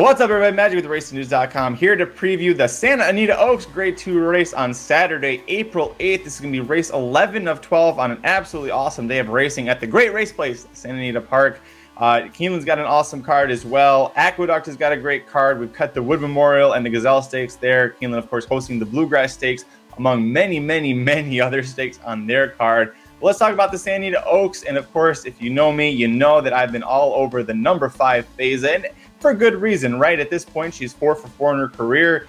What's up, everybody? Magic with RacingNews.com here to preview the Santa Anita Oaks Grade 2 race on Saturday, April 8th. This is going to be race 11 of 12 on an absolutely awesome day of racing at the great race place, Santa Anita Park. Keeneland's got an awesome card as well. Aqueduct has got a great card. We've cut the Wood Memorial and the Gazelle Stakes there. Keeneland, of course, hosting the Bluegrass Stakes, among many other stakes on their card. Let's talk about the Santa Anita Oaks. And of course, if you know me, you know that I've been all over the number 5 Faiza, and for good reason, right? At this point, she's 4 for 4 in her career.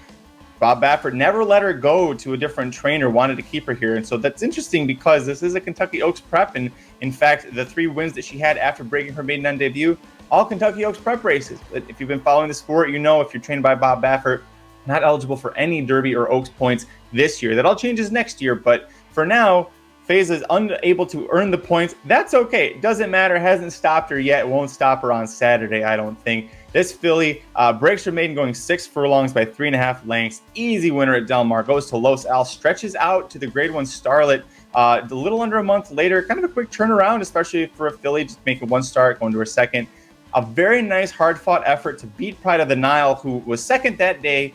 Bob Baffert never let her go to a different trainer, wanted to keep her here. And so that's interesting because this is a Kentucky Oaks prep. And in fact, the 3 wins that she had after breaking her maiden on debut, all Kentucky Oaks prep races. If you've been following the sport, you know if you're trained by Bob Baffert, not eligible for any Derby or Oaks points this year. That all changes next year. But for now, Faiza is unable to earn the points. That's okay. It doesn't matter. Hasn't stopped her yet. It won't stop her on Saturday, I don't think. This filly breaks her maiden going 6 furlongs by 3.5 lengths. Easy winner at Del Mar. Goes to Los Al. Stretches out to the Grade 1 Starlet a little under a month later. Kind of a quick turnaround, especially for a filly. Just making 1 start, going to her second. A very nice, hard-fought effort to beat Pride of the Nile, who was second that day.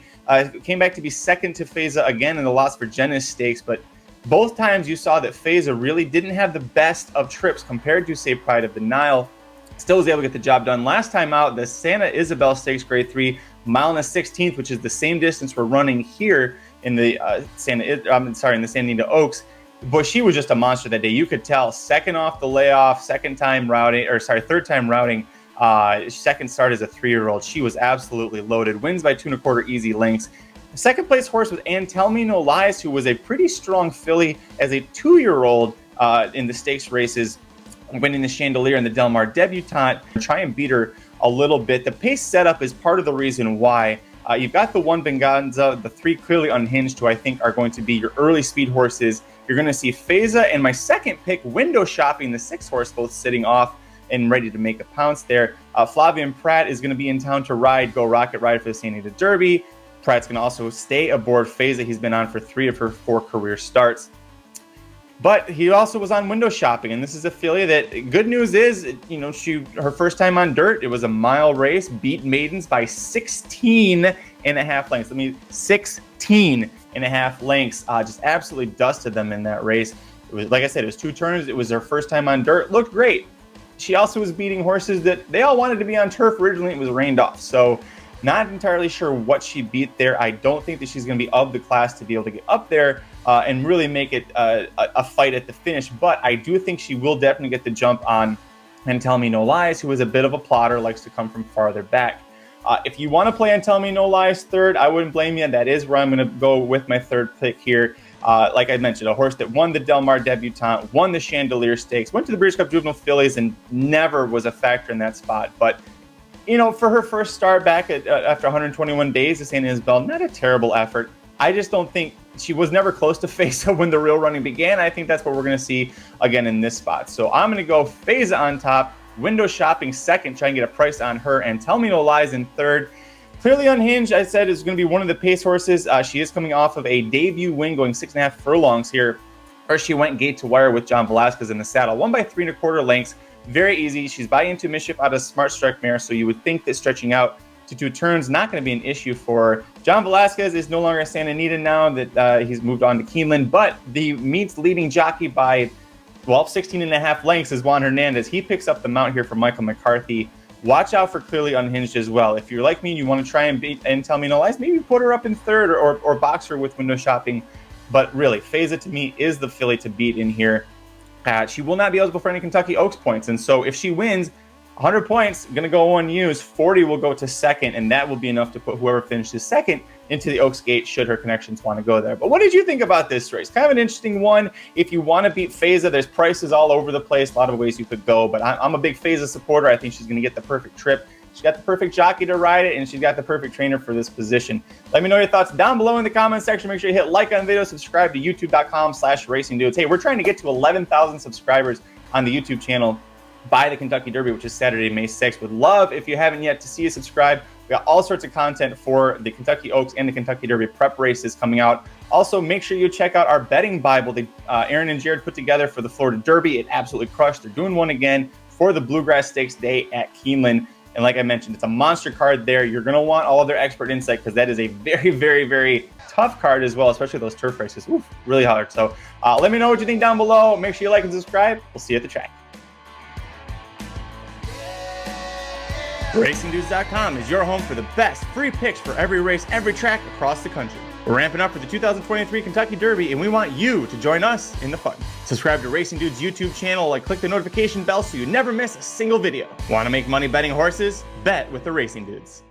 Came back to be second to Faiza again in the Las Virgenes Stakes, but both times you saw that Faiza really didn't have the best of trips compared to, say, Pride of the Nile. Still was able to get the job done. Last time out, the Santa Ysabel Stakes Grade 3, mile and a 16th, which is the same distance we're running here in the Santa Anita Oaks. Boy, she was just a monster that day. You could tell. Second off the layoff, third time routing. Second start as a 3-year-old. She was absolutely loaded. Wins by 2 1/4 easy lengths. Second place horse was Tell Me Nolies, who was a pretty strong filly as a 2-year-old in the stakes races, winning the Chandelier and the Del Mar debutante. Try and beat her a little bit. The pace setup is part of the reason why. You've got the 1 Venganza, the 3 Clearly Unhinged, who I think are going to be your early speed horses. You're going to see Faiza and my second pick, Window Shopping, the 6 horse, both sitting off and ready to make a pounce there. Flavian Pratt is going to be in town to ride Go Rocket Ride for the Santa Anita Derby. Pratt's going to also stay aboard Faiza. He's been on for 3 of her 4 career starts. But he also was on Window Shopping, and this is a filly that, good news is, her first time on dirt, it was a mile race, beat maidens by 16.5 lengths. 16.5 lengths. Just absolutely dusted them in that race. It was, like I said, it was 2 turns. It was her first time on dirt. Looked great. She also was beating horses that they all wanted to be on turf. Originally, it was rained off. So not entirely sure what she beat there. I don't think that she's going to be of the class to be able to get up there and really make it a fight at the finish. But I do think she will definitely get the jump on Tell Me No Lies, who is a bit of a plotter, likes to come from farther back. If you want to play Tell Me No Lies third, I wouldn't blame you. That is where I'm going to go with my third pick here. Like I mentioned, a horse that won the Del Mar debutante, won the Chandelier Stakes, went to the Breeders' Cup Juvenile Fillies, and never was a factor in that spot. But for her first start back after 121 days to Santa Ysabel, not a terrible effort. I just don't think she was never close to Faiza when the real running began. I think that's what we're going to see again in this spot. So I'm going to go Faiza on top, Window Shopping second, try and get a price on her, and Tell Me No Lies in third. Clearly Unhinged, I said, is going to be one of the pace horses. She is coming off of a debut win going 6.5 furlongs here. First, she went gate to wire with John Velasquez in the saddle. Won by 3 1/4 lengths. Very easy. She's by Into Mischief out of Smart Strike mare, so you would think that stretching out to 2 turns not going to be an issue for her. John Velasquez is no longer at Santa Anita now that he's moved on to Keeneland, but the meet's leading jockey by 16.5 lengths is Juan Hernandez. He picks up the mount here for Michael McCarthy. Watch out for Clearly Unhinged as well. If you're like me and you want to try and beat Tell Me No Lies, maybe put her up in third or box her with Window Shopping. But really, Faiza to me is the filly to beat in here. She will not be eligible for any Kentucky Oaks points. And so if she wins, 100 points, going to go unused. 40 will go to second, and that will be enough to put whoever finishes second into the Oaks gate should her connections want to go there. But what did you think about this race? Kind of an interesting one. If you want to beat Faiza, there's prices all over the place. A lot of ways you could go, but I'm a big Faiza supporter. I think she's going to get the perfect trip. She's got the perfect jockey to ride it, and she's got the perfect trainer for this position. Let me know your thoughts down below in the comment section. Make sure you hit like on the video, subscribe to youtube.com/racingdudes. Hey, we're trying to get to 11,000 subscribers on the YouTube channel by the Kentucky Derby, which is Saturday, May 6th. Would love, if you haven't yet, to see you subscribe. We got all sorts of content for the Kentucky Oaks and the Kentucky Derby prep races coming out. Also, make sure you check out our betting Bible that Aaron and Jared put together for the Florida Derby. It absolutely crushed. They're doing one again for the Bluegrass Stakes Day at Keeneland. And like I mentioned, it's a monster card there. You're going to want all of their expert insight because that is a very, very, very tough card as well, especially those turf races. Oof, really hard. So let me know what you think down below. Make sure you like and subscribe. We'll see you at the track. RacingDudes.com is your home for the best free picks for every race, every track across the country. We're ramping up for the 2023 Kentucky Derby, and we want you to join us in the fun. Subscribe to Racing Dudes YouTube channel and click the notification bell so you never miss a single video. Want to make money betting horses? Bet with the Racing Dudes.